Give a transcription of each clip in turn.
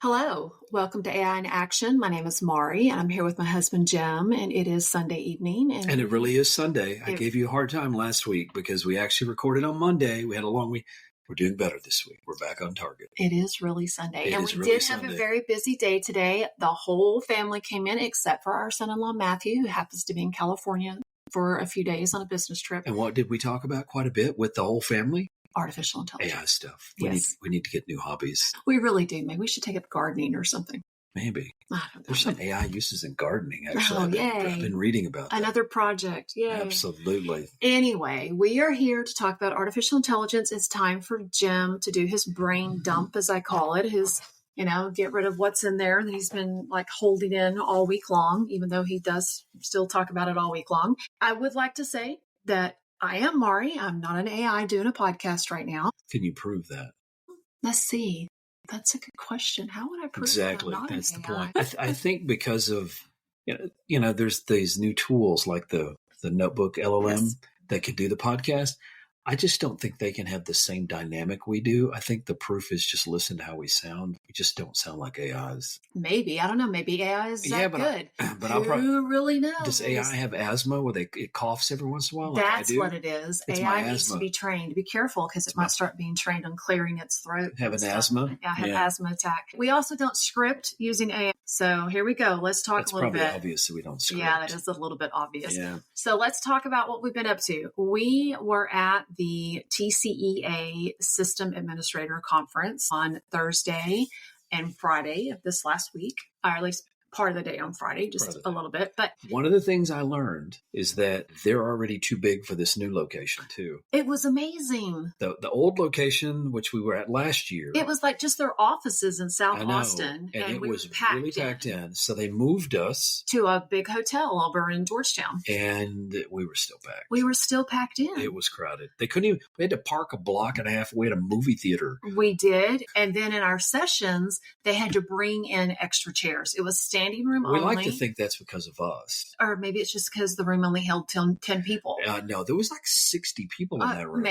Hello, welcome to AI in Action. My name is Maurie, and I'm here with my husband Jim, and it is Sunday evening. And it really is Sunday. I gave you a hard time last week because we actually recorded on Monday. We had a long week. We're doing better this week. We're back on target. It is really Sunday. And we really did have a very busy day today. The whole family came in except for our son-in-law, Matthew, who happens to be in California for a few days on a business trip. And what did we talk about quite a bit with the whole family? Artificial intelligence. AI stuff. We need to get new hobbies. We really do. Maybe we should take up gardening or something. Maybe. I don't know. There's some AI uses in gardening, actually. Oh, yay. I've been reading about that. Another project. Yay. Absolutely. Anyway, we are here to talk about artificial intelligence. It's time for Jim to do his brain dump, as I call it. His, get rid of what's in there that he's been holding in all week long, even though he does still talk about it all week long. I would like to say that I am Maurie. I'm not an AI doing a podcast right now. Can you prove that? Let's see. That's a good question. How would I prove exactly? That That's the point. I think because of there's these new tools like the Notebook LLM that could do the podcast. I just don't think they can have the same dynamic we do. I think the proof is just listen to how we sound. We just don't sound like AIs. Maybe. I don't know. Maybe AI is that good. But who really knows? Does AI have asthma where it coughs every once in a while? That's what it is. It's AI needs to be trained. Be careful because it might start being trained on clearing its throat. Have an asthma? Yeah, have asthma attack. We also don't script using AI. So here we go. Let's talk a little bit. It's probably obvious that we don't script. Yeah, that is a little bit obvious. Yeah. So let's talk about what we've been up to. We were at the TCEA System Administrator Conference on Thursday and Friday of this last week, or at least part of the day on Friday, just a little bit. But one of the things I learned is that they're already too big for this new location too. It was amazing. The old location, which we were at last year, it was like just their offices in South Austin, and it was really packed in. So they moved us to a big hotel over in Georgetown, and we were still packed. We were still packed in. It was crowded. They couldn't even. We had to park a block and a half away at a movie theater. We did, and then in our sessions, they had to bring in extra chairs. It was standing room only. We like to think that's because of us. Or maybe it's just because the room only held 10 people. No, there was 60 people in that room.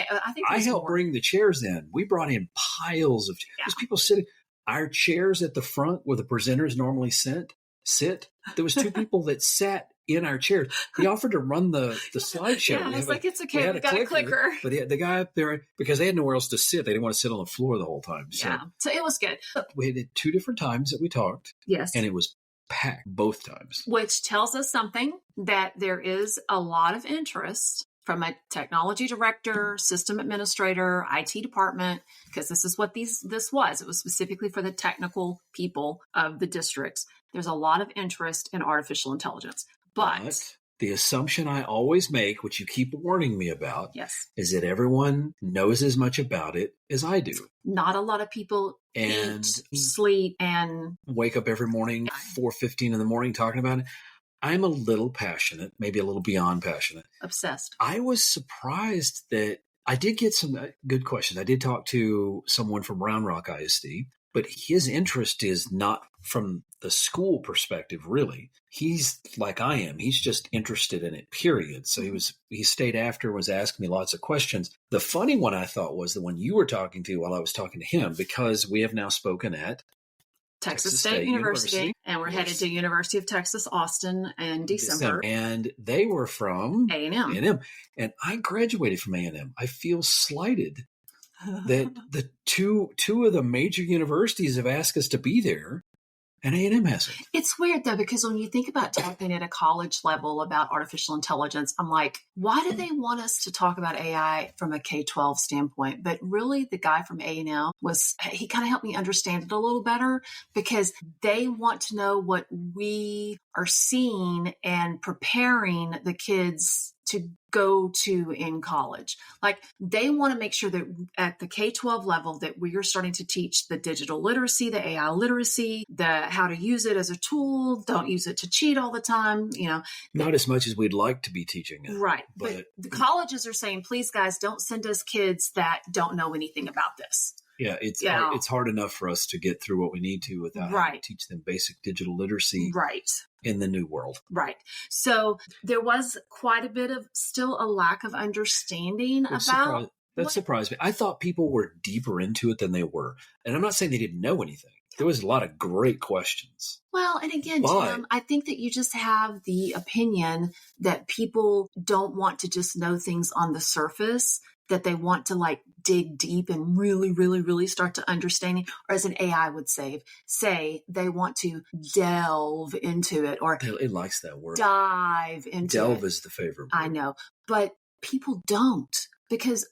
I helped bring the chairs in. We brought in piles of There's people sitting. Our chairs at the front where the presenters normally sit. There was 2 people that sat in our chairs. He offered to run the slideshow. Yeah, it's it's okay. We got a clicker. But the guy up there, because they had nowhere else to sit, they didn't want to sit on the floor the whole time. So it was good. We had 2 different times that we talked. Yes. And it was packed both times. Which tells us something, that there is a lot of interest from a technology director, system administrator, IT department, because this is what this was. It was specifically for the technical people of the districts. There's a lot of interest in artificial intelligence. But the assumption I always make, which you keep warning me about, is that everyone knows as much about it as I do. Not a lot of people eat, sleep, and wake up every morning, 4:15 in the morning, talking about it. I'm a little passionate, maybe a little beyond passionate. Obsessed. I was surprised that I did get some good questions. I did talk to someone from Round Rock ISD, but his interest is not from the school perspective, really. He's like I am. He's just interested in it, period. So he stayed after, was asking me lots of questions. The funny one I thought was the one you were talking to while I was talking to him, because we have now spoken at Texas State University, and we're headed to University of Texas, Austin in December. And they were from A&M. And I graduated from A&M. I feel slighted that the two of the major universities have asked us to be there, and A&M hasn't. It's weird, though, because when you think about talking at a college level about artificial intelligence, I'm like, why do they want us to talk about AI from a K-12 standpoint? But really, the guy from A&M he kind of helped me understand it a little better, because they want to know what we are seeing and preparing the kids to go to in college. Like, they want to make sure that at the K-12 level that we are starting to teach the digital literacy, the AI literacy, the how to use it as a tool, don't use it to cheat all the time, Not as much as we'd like to be teaching it. Right. But the colleges are saying, please guys, don't send us kids that don't know anything about this. Yeah, it's hard enough for us to get through what we need to without having to teach them basic digital literacy in the new world. Right. So there was quite a bit of still a lack of understanding about that surprised me. I thought people were deeper into it than they were. And I'm not saying they didn't know anything. There was a lot of great questions. Well, and again, But Tim, I think that you just have the opinion that people don't want to just know things on the surface, that they want to like dig deep and really, really, really start to understand it. Or as an AI would say they want to delve into it or it likes that word. dive into Delve it. is the favorite word. I know, but people don't because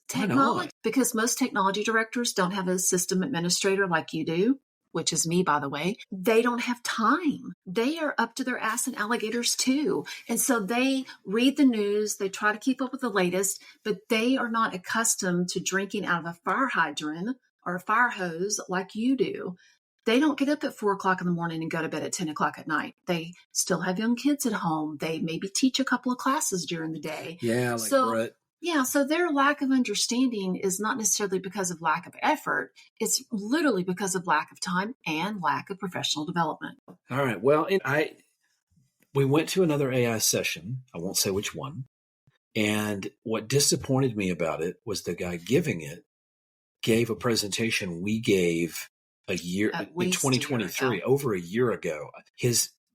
because most technology directors don't have a system administrator like you do, which is me, by the way. They don't have time. They are up to their ass in alligators too. And so they read the news, they try to keep up with the latest, but they are not accustomed to drinking out of a fire hydrant or a fire hose like you do. They don't get up at 4:00 in the morning and go to bed at 10:00 at night. They still have young kids at home. They maybe teach a couple of classes during the day. Yeah, like Brett. Yeah, so their lack of understanding is not necessarily because of lack of effort. It's literally because of lack of time and lack of professional development. All right. Well, we went to another AI session. I won't say which one. And what disappointed me about it was the guy giving it gave a presentation we gave a year in 2023, over a year ago.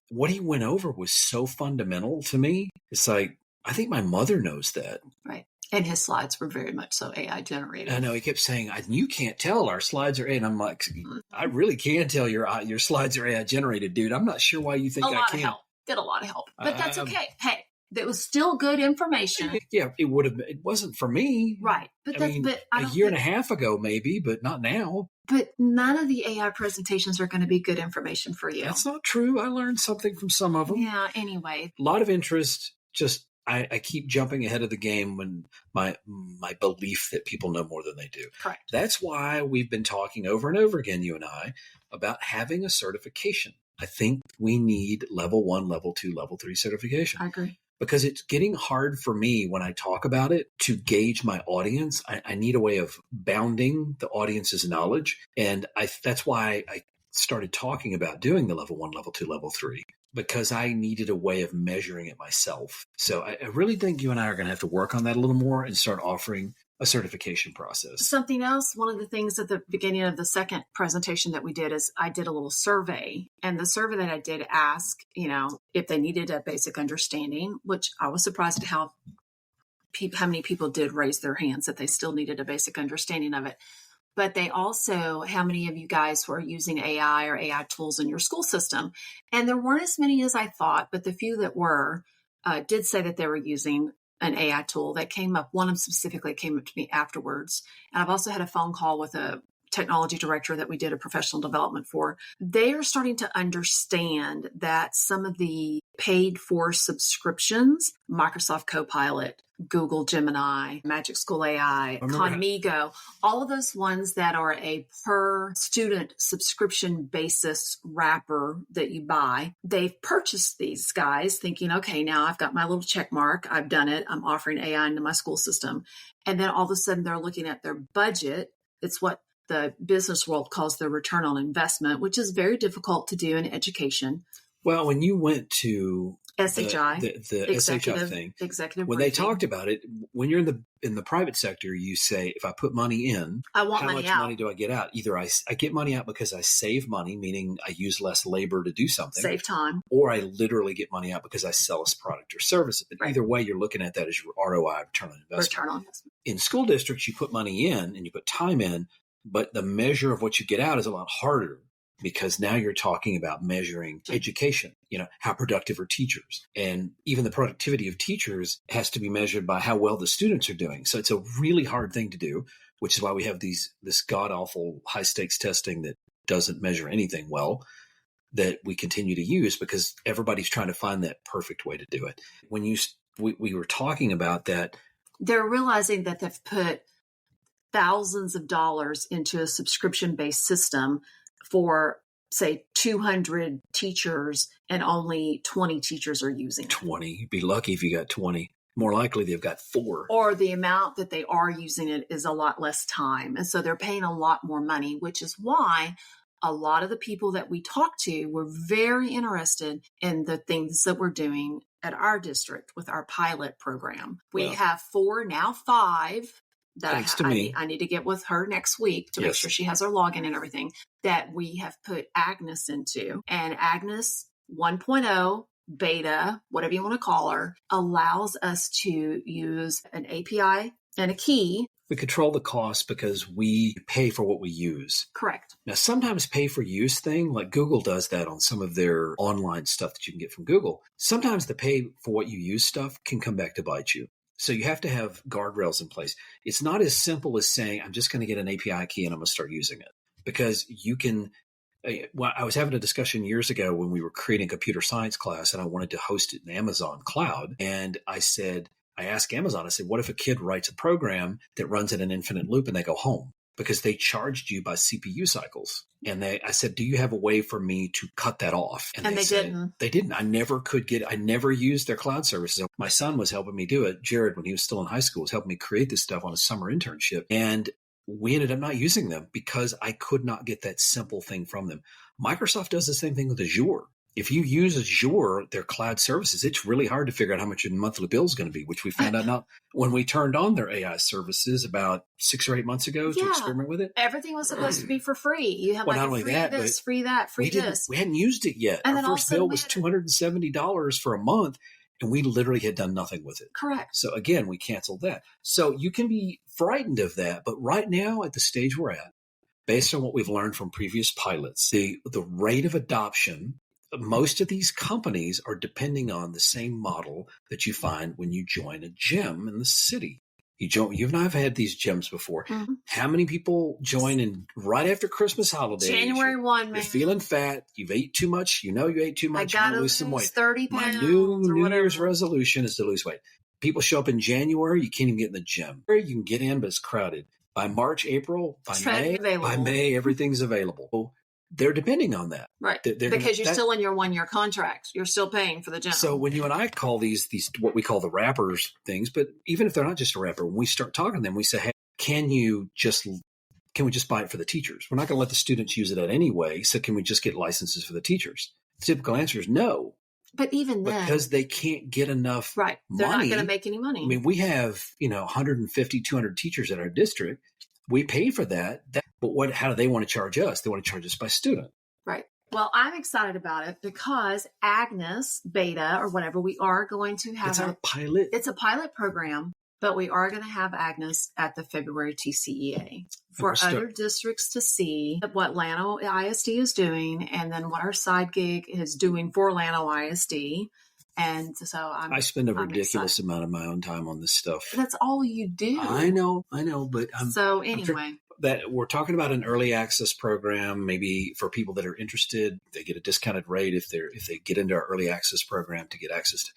What he went over was so fundamental to me. It's like, I think my mother knows that. Right. And his slides were very much so AI generated. I know. He kept saying, you can't tell our slides are AI. And I'm like, I really can tell your slides are AI generated, dude. I'm not sure why you think I can. A lot of help. Did a lot of help. But that's okay. Hey, that was still good information. Yeah, it would have. It wasn't for me. Right. But a year and a half ago, maybe, but not now. But none of the AI presentations are going to be good information for you. That's not true. I learned something from some of them. Yeah, anyway. A lot of interest, just... I keep jumping ahead of the game when my belief that people know more than they do. Correct. That's why we've been talking over and over again, you and I, about having a certification. I think we need level 1, level 2, level 3 certification. I agree. Because it's getting hard for me when I talk about it to gauge my audience. I need a way of bounding the audience's knowledge. And that's why I started talking about doing the level 1, level 2, level 3. Because I needed a way of measuring it myself. So I really think you and I are going to have to work on that a little more and start offering a certification process. Something else, one of the things at the beginning of the second presentation that we did is I did a little survey. And the survey that I did asked, if they needed a basic understanding, which I was surprised at how many people did raise their hands that they still needed a basic understanding of it. But they also, how many of you guys were using AI or AI tools in your school system? And there weren't as many as I thought, but the few that were did say that they were using an AI tool that came up. One of them specifically came up to me afterwards. And I've also had a phone call with a technology director that we did a professional development for. They are starting to understand that some of the paid for subscriptions, Microsoft Copilot, Google Gemini, Magic School AI, Conmigo, all of those ones that are a per student subscription basis wrapper that you buy, they've purchased these guys thinking, okay, now I've got my little check mark. I've done it. I'm offering AI into my school system. And then all of a sudden they're looking at their budget. It's what the business world calls the return on investment, which is very difficult to do in education. Well, when you went to SHI, the SHI thing, executive when briefing. they talked about it, when you're in the private sector, you say, if I put money in, I want how money much out. money do I get out? Either I get money out because I save money, meaning I use less labor to do something. Save time. Or I literally get money out because I sell a product or service. But either way, you're looking at that as your ROI, return on investment. In school districts, you put money in and you put time in, but the measure of what you get out is a lot harder. Because now you're talking about measuring education, how productive are teachers? And even the productivity of teachers has to be measured by how well the students are doing. So it's a really hard thing to do, which is why we have this god-awful high-stakes testing that doesn't measure anything well that we continue to use because everybody's trying to find that perfect way to do it. When we were talking about that. They're realizing that they've put thousands of dollars into a subscription-based system for, say, 200 teachers and only 20 teachers are using it. 20. You'd be lucky if you got 20. More likely they've got 4. Or the amount that they are using it is a lot less time. And so they're paying a lot more money, which is why a lot of the people that we talked to were very interested in the things that we're doing at our district with our pilot program. We have 4, now 5 that thanks to me. I need to get with her next week to make sure she has her login and everything, that we have put Agnes into. And Agnes 1.0 beta, whatever you want to call her, allows us to use an API and a key. We control the cost because we pay for what we use. Correct. Now, sometimes pay for use thing, like Google does that on some of their online stuff that you can get from Google. Sometimes the pay for what you use stuff can come back to bite you. So you have to have guardrails in place. It's not as simple as saying, I'm just going to get an API key and I'm going to start using it. Because you can, well, I was having a discussion years ago when we were creating a computer science class and I wanted to host it in Amazon Cloud. And I asked Amazon, I said, what if a kid writes a program that runs in an infinite loop and they go home? Because they charged you by CPU cycles. And I said, do you have a way for me to cut that off? And they didn't. They didn't. I never used their cloud services. My son was helping me do it. Jared, when he was still in high school, was helping me create this stuff on a summer internship. And we ended up not using them because I could not get that simple thing from them. Microsoft does the same thing with Azure. If you use Azure, their cloud services, it's really hard to figure out how much your monthly bill is going to be, which we found out now when we turned on their AI services about 6 or 8 months ago to experiment with it. Everything was supposed to be for free. You have not only free that, this, free that, free this. We hadn't used it yet. And our first bill was $270 for a month, and we literally had done nothing with it. Correct. So again, we canceled that. So you can be frightened of that, but right now at the stage we're at, based on what we've learned from previous pilots, the rate of adoption, most of these companies are depending on the same model that you find when you join a gym in the city. You and I have had these gyms before. Mm-hmm. How many people join in right after Christmas holidays? January 1, man. You're feeling fat. You've ate too much. You ate too much. I got to lose some weight. 30 pounds. My New Year's resolution is to lose weight. People show up in January. You can't even get in the gym. You can get in, but it's crowded. By March, April, by May, everything's available. They're depending on that. Right. Because you're still in your 1-year contract. You're still paying for the gym. So when you and I call these what we call the wrappers things, but even if they're not just a wrapper, when we start talking to them, we say, hey, can we just buy it for the teachers? We're not going to let the students use it anyway. So can we just get licenses for the teachers? The typical answer is no. But even then, because they can't get enough money. They're not going to make any money. I mean, we have, 150, 200 teachers at our district. We pay for that. But how do they want to charge us? They want to charge us by student. Right. Well, I'm excited about it because Agnes beta or whatever, we are going to have our pilot. It's a pilot program, but we are going to have Agnes at the February TCEA for other districts to see what Llano ISD is doing and then what our side gig is doing for Llano ISD. And so I spend a ridiculous amount of my own time on this stuff. That's all you do. I know, but anyway. That we're talking about an early access program, maybe for people that are interested, they get a discounted rate if they get into our early access program to get access to.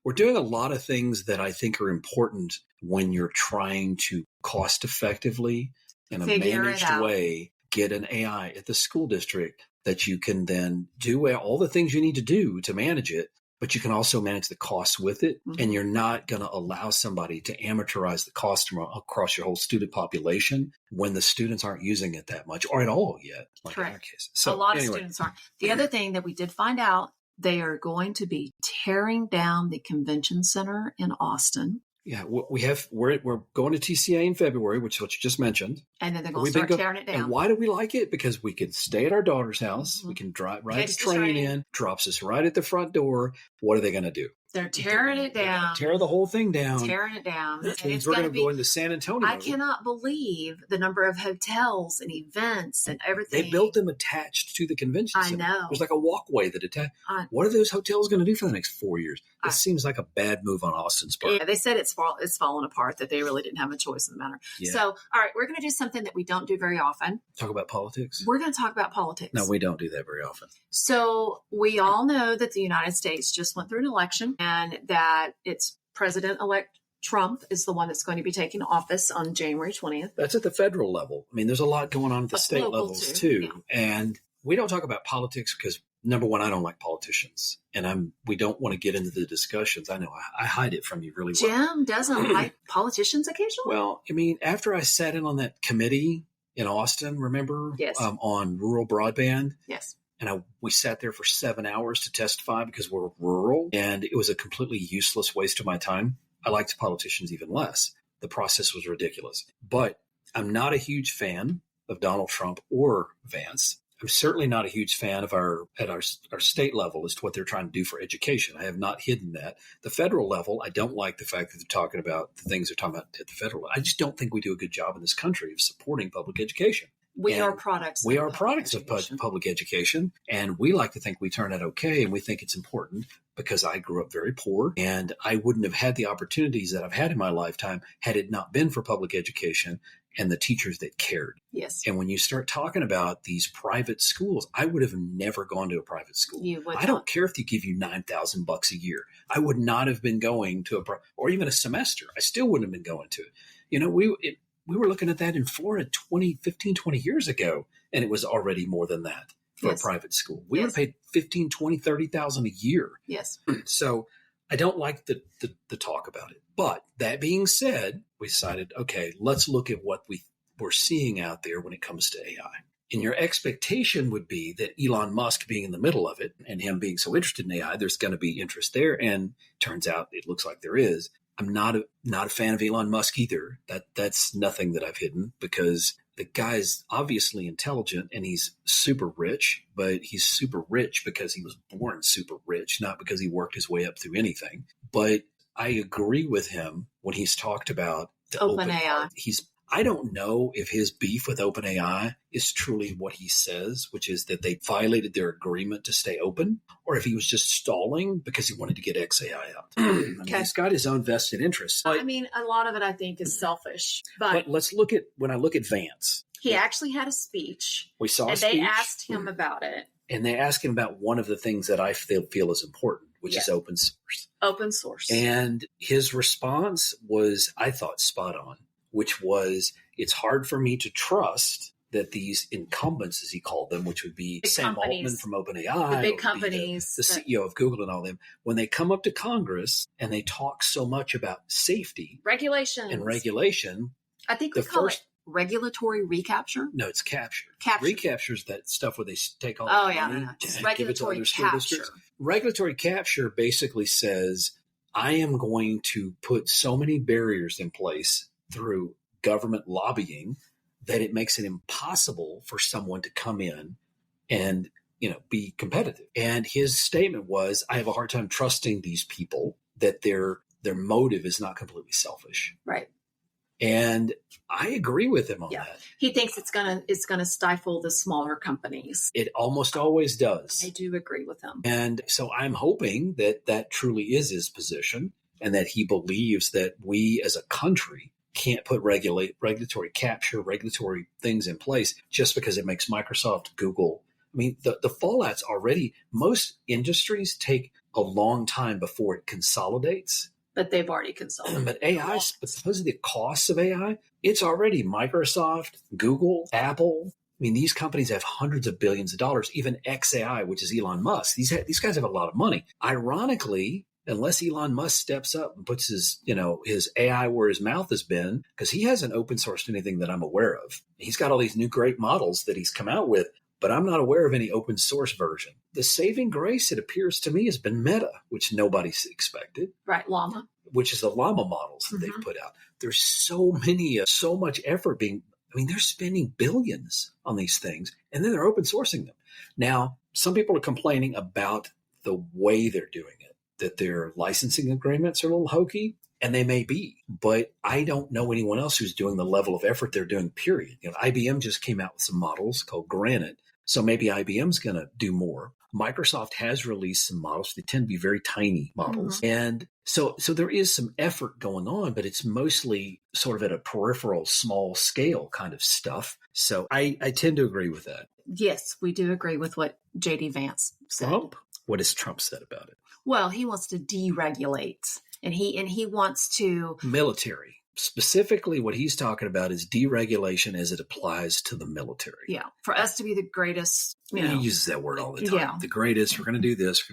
We're doing a lot of things that I think are important when you're trying to cost effectively in a managed way get an AI at the school district that you can then do all the things you need to do to manage it. But you can also manage the costs with it, and you're not going to allow somebody to amateurize the cost across your whole student population when the students aren't using it that much or at all yet, like in our case. So a lot of students aren't. The other thing that we did find out, they are going to be tearing down the convention center in Austin. Yeah, we're going to TCEA in February, which is what you just mentioned. And then they're going to start tearing it down. And why do we like it? Because we can stay at our daughter's house. We can drive the train in, drops us right at the front door. What are they going to do? They're tearing it down. Tear the whole thing down. Tearing it down. That means we're going to go into San Antonio. I cannot believe the number of hotels and events and everything. They built them attached to the convention center. I know. There's like a walkway that attached. What are those hotels going to do for the next 4 years? It seems like a bad move on Austin's part. Yeah, they said it's fallen apart, that they really didn't have a choice in the matter. Yeah. So, all right, we're going to do something that we don't do very often. Talk about politics? We're going to talk about politics. No, we don't do that very often. So we all know that the United States just went through an election and that it's President-elect Trump is the one that's going to be taking office on January 20th. That's at the federal level. I mean, there's a lot going on at the state levels too. Yeah. And we don't talk about politics because, number one, I don't like politicians. And we don't want to get into the discussions. I know I hide it from you really well. Jim doesn't like politicians occasionally? Well, I mean, after I sat in on that committee in Austin, remember? Yes. On rural broadband. Yes. And we sat there for 7 hours to testify because we're rural, and it was a completely useless waste of my time. I liked politicians even less. the process was ridiculous. But I'm not a huge fan of Donald Trump or Vance. I'm certainly not a huge fan of our state level as to what they're trying to do for education. I have not hidden that. The federal level, I don't like the fact that they're talking about the things they're talking about at the federal level. I just don't think we do a good job in this country of supporting public education. We are products of public education, and we like to think we turn out okay, and we think it's important because I grew up very poor, and I wouldn't have had the opportunities that I've had in my lifetime had it not been for public education and the teachers that cared. Yes. And when you start talking about these private schools, I would have never gone to a private school. I don't care if they give you $9,000 a year. I would not have been going to or even a semester. I still wouldn't have been going to it. You know, we were looking at that in Florida 20 years ago, and it was already more than that for a private school. We would have paid $15,000, $20,000, $30,000 a year. Yes. So I don't like the talk about it. But that being said, we decided, okay, let's look at what we're seeing out there when it comes to AI. And your expectation would be that Elon Musk being in the middle of it and him being so interested in AI, there's going to be interest there. And turns out it looks like there is. I'm not a fan of Elon Musk either. That's nothing that I've hidden, because the guy's obviously intelligent and he's super rich, but he's super rich because he was born super rich, not because he worked his way up through anything. But I agree with him when he's talked about the OpenAI. I don't know if his beef with OpenAI is truly what he says, which is that they violated their agreement to stay open, or if he was just stalling because he wanted to get XAI out. He's got his own vested interests. I mean, a lot of it I think is selfish. But let's when I look at Vance. He actually had a speech. We saw a speech. And they asked him about it. And they asked him about one of the things that I feel is important, which is open source. Open source. And his response was, I thought, spot on, which was, it's hard for me to trust that these incumbents, as he called them, which would be Sam Altman from OpenAI, the big companies, the CEO of Google and all them, when they come up to Congress and they talk so much about safety, regulation, I think we call it regulatory recapture. No, it's capture. Capture. Recapture is that stuff where they take all the money It's and regulatory give it to other capture. districts. Regulatory capture basically says, I am going to put so many barriers in place through government lobbying that it makes it impossible for someone to come in and, be competitive. And his statement was, I have a hard time trusting these people that their motive is not completely selfish. Right. And I agree with him on that. He thinks it's gonna stifle the smaller companies. It almost always does. I do agree with him. And so I'm hoping that truly is his position, and that he believes that we as a country can't put regulatory capture, regulatory things in place just because it makes Microsoft, Google. I mean, the fallout's already, most industries take a long time before it consolidates. But they've already consolidated. But AI, but supposedly the costs of AI, it's already Microsoft, Google, Apple. I mean, these companies have hundreds of billions of dollars. Even XAI, which is Elon Musk, these guys have a lot of money. Ironically, unless Elon Musk steps up and puts his AI where his mouth has been, because he hasn't open sourced anything that I'm aware of. He's got all these new great models that he's come out with, but I'm not aware of any open source version. The saving grace, it appears to me, has been Meta, which nobody's expected. Right, Llama. Which is the Llama models that they've put out. There's so much effort they're spending billions on these things, and then they're open sourcing them. Now, some people are complaining about the way they're doing it, that their licensing agreements are a little hokey, and they may be, but I don't know anyone else who's doing the level of effort they're doing, period. IBM just came out with some models called Granite, so maybe IBM's going to do more. Microsoft has released some models. They tend to be very tiny models. And so there is some effort going on, but it's mostly sort of at a peripheral, small scale kind of stuff. So I tend to agree with that. Yes, we do agree with what J.D. Vance said. Trump? What has Trump said about it? Well, he wants to deregulate, and he wants to military. Specifically, what he's talking about is deregulation as it applies to the military. Yeah, for us to be the greatest. He uses that word all the time. Yeah. The greatest. We're going to do this.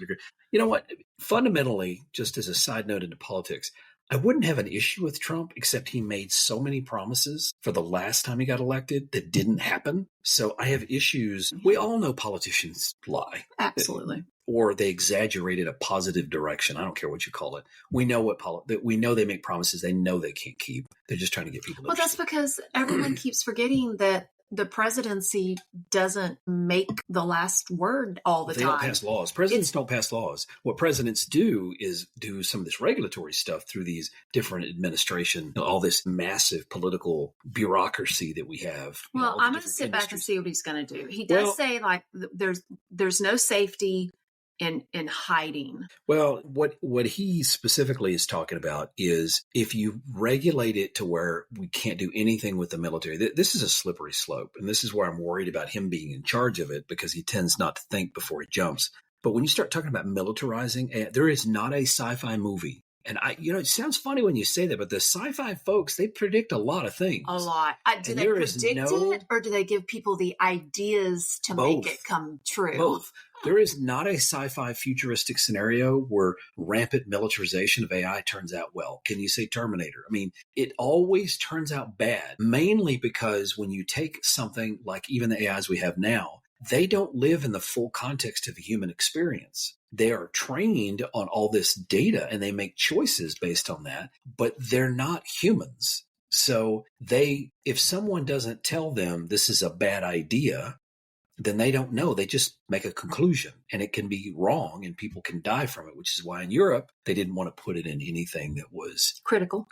You know what? Fundamentally, just as a side note into politics, I wouldn't have an issue with Trump, except he made so many promises for the last time he got elected that didn't happen. So I have issues. We all know politicians lie. Absolutely. Or they exaggerated a positive direction. I don't care what you call it. We know we know they make promises they know they can't keep. They're just trying to get people. Well, that's because everyone keeps forgetting that the presidency doesn't make the last word all the time. They don't pass laws. Presidents don't pass laws. What presidents do is do some of this regulatory stuff through these different administration, all this massive political bureaucracy that we have. Well, I'm going to sit back and see what he's going to do. He does say like there's no safety in hiding. Well, what he specifically is talking about is if you regulate it to where we can't do anything with the military, this is a slippery slope. And this is where I'm worried about him being in charge of it, because he tends not to think before he jumps. But when you start talking about militarizing, there is not a sci-fi movie. And it sounds funny when you say that, but the sci-fi folks, they predict a lot of things. A lot. Do they predict it, or do they give people the ideas to make it come true? Both. There is not a sci-fi futuristic scenario where rampant militarization of AI turns out well. Can you say Terminator? I mean, it always turns out bad, mainly because when you take something like even the AIs we have now, they don't live in the full context of the human experience. They are trained on all this data and they make choices based on that, but they're not humans. So if someone doesn't tell them this is a bad idea, then they don't know. They just make a conclusion, and it can be wrong and people can die from it, which is why in Europe, they didn't want to put it in anything that was critical.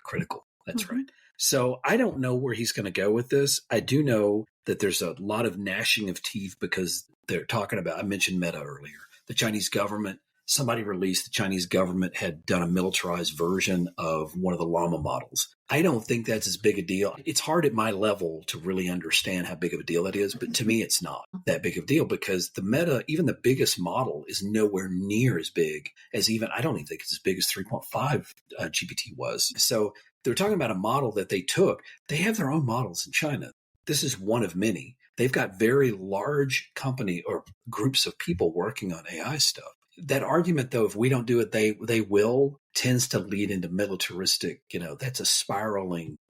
That's right. So I don't know where he's going to go with this. I do know that there's a lot of gnashing of teeth because they're talking about, I mentioned Meta earlier, the Chinese government. Somebody released the Chinese government had done a militarized version of one of the llama models. I don't think that's as big a deal. It's hard at my level to really understand how big of a deal that is, but to me, it's not that big of a deal because the Meta, even the biggest model, is nowhere near as big as I don't even think it's as big as 3.5 GPT was. So they're talking about a model that they took. They have their own models in China. This is one of many. They've got very large company or groups of people working on AI stuff. That argument, though, if we don't do it, they will, tends to lead into militaristic, that's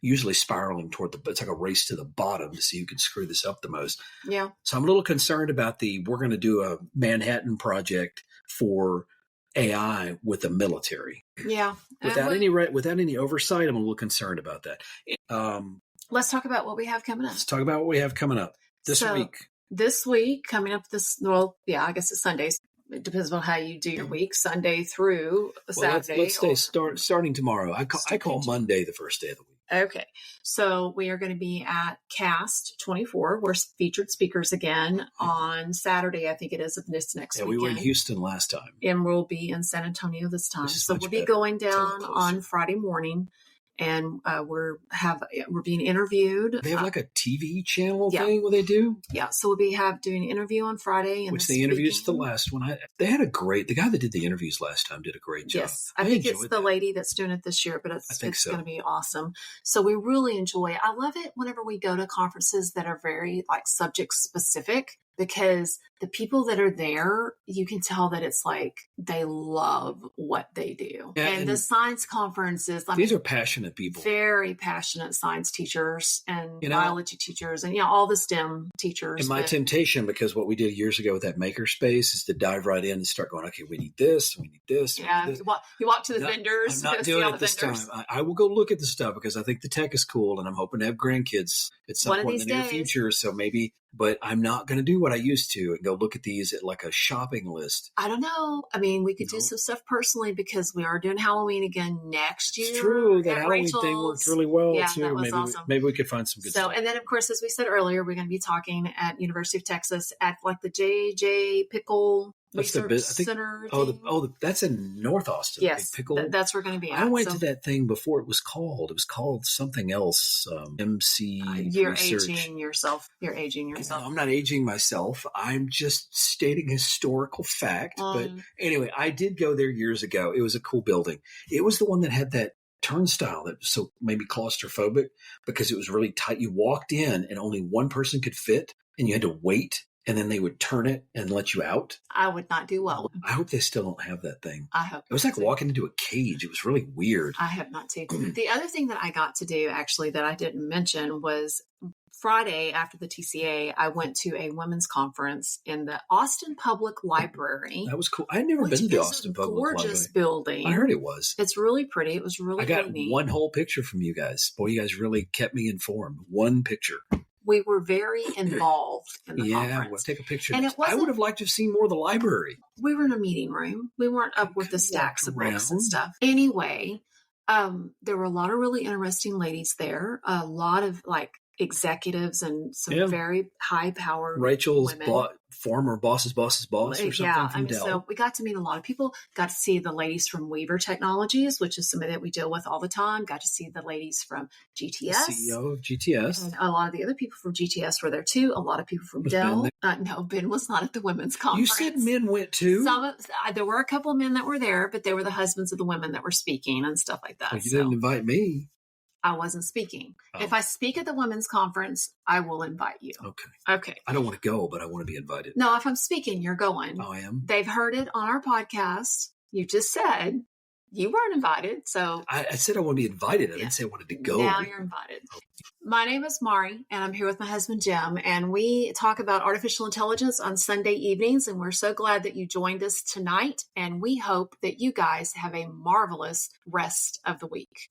usually spiraling toward it's like a race to the bottom to see who can screw this up the most. Yeah. So I'm a little concerned about we're going to do a Manhattan Project for AI with the military. Yeah. Without any oversight, I'm a little concerned about that. Let's talk about what we have coming up. Let's talk about what we have coming up this week. This week, coming up I guess it's Sundays. It depends on how you do your week, Sunday through Saturday. Let's say starting tomorrow. I call Monday the first day of the week. Okay. So we are going to be at Cast 24. We're featured speakers again on Saturday, I think it is, of this next weekend. We were in Houston last time. And we'll be in San Antonio this time. So we'll be going down on Friday morning. And we're being interviewed. They have like a TV channel thing where they do? Yeah. So we'll be doing an interview on Friday. Which they interviewed the last one. The guy that did the interviews last time did a great job. Yes. I think it's the lady that's doing it this year, but it's going to be awesome. So we really enjoy it. I love it whenever we go to conferences that are very subject specific, because the people that are there, you can tell that it's they love what they do. Yeah, and the science conferences, these are passionate people. Very passionate science teachers and biology teachers and all the STEM teachers. And my temptation, because what we did years ago with that makerspace, is to dive right in and start going, okay, we need this, we need this. Yeah, need this. You walk to the vendors. I'm not doing it this time. I will go look at the stuff because I think the tech is cool and I'm hoping to have grandkids at some point in the near future. So maybe, but I'm not going to do what I used to and go look at these at a shopping list. I don't know. I mean, we could do some stuff personally because we are doing Halloween again next year. It's true. That Halloween thing worked really well too. That was awesome. Maybe we could find some good stuff. And then of course, as we said earlier, we're going to be talking at University of Texas at the JJ Pickle Research Center. That's in North Austin. Yes, Pickle. That's where we're going to be at. I went to that thing before it was called. It was called something else. MC. You're Research. aging yourself. You're aging yourself. No, I'm not aging myself. I'm just stating historical fact. But anyway, I did go there years ago. It was a cool building. It was the one that had that turnstile that was so maybe claustrophobic because it was really tight. You walked in and only one person could fit and you had to wait and then they would turn it and let you out. I would not do well. I hope they still don't have that thing. I hope it was like walking into a cage. It was really weird. I hope not to. The other thing that I got to do, actually, that I didn't mention was Friday after the TCEA, I went to a women's conference in the Austin Public Library. That was cool. I'd never been to the Austin Public Library. Gorgeous building. I heard it was. It's really pretty. It was really, I got really neat. one whole picture from you guys. Boy, you guys really kept me informed. One picture. We were very involved in the conference. We'll take a picture. And I would have liked to have seen more of the library. We were in a meeting room. We weren't up with the stacks of books and stuff. Anyway, there were a lot of really interesting ladies there. A lot of executives and some very high-powered Rachel's women. Former boss's boss or something from Dell. So we got to meet a lot of people. Got to see the ladies from Weaver Technologies, which is somebody that we deal with all the time. Got to see the ladies from GTS. The CEO of GTS. And a lot of the other people from GTS were there too. A lot of people from Dell. No, Ben was not at the women's conference. You said men went too? There were a couple of men that were there, but they were the husbands of the women that were speaking and stuff like that. Well, you didn't invite me. I wasn't speaking. Oh. If I speak at the women's conference, I will invite you. Okay. I don't want to go, but I want to be invited. No, if I'm speaking, you're going. Oh, I am? They've heard it on our podcast. You just said you weren't invited. So I said I want to be invited. I didn't say I wanted to go. Now you're invited. My name is Maurie, and I'm here with my husband, Jim, and we talk about artificial intelligence on Sunday evenings, and we're so glad that you joined us tonight, and we hope that you guys have a marvelous rest of the week.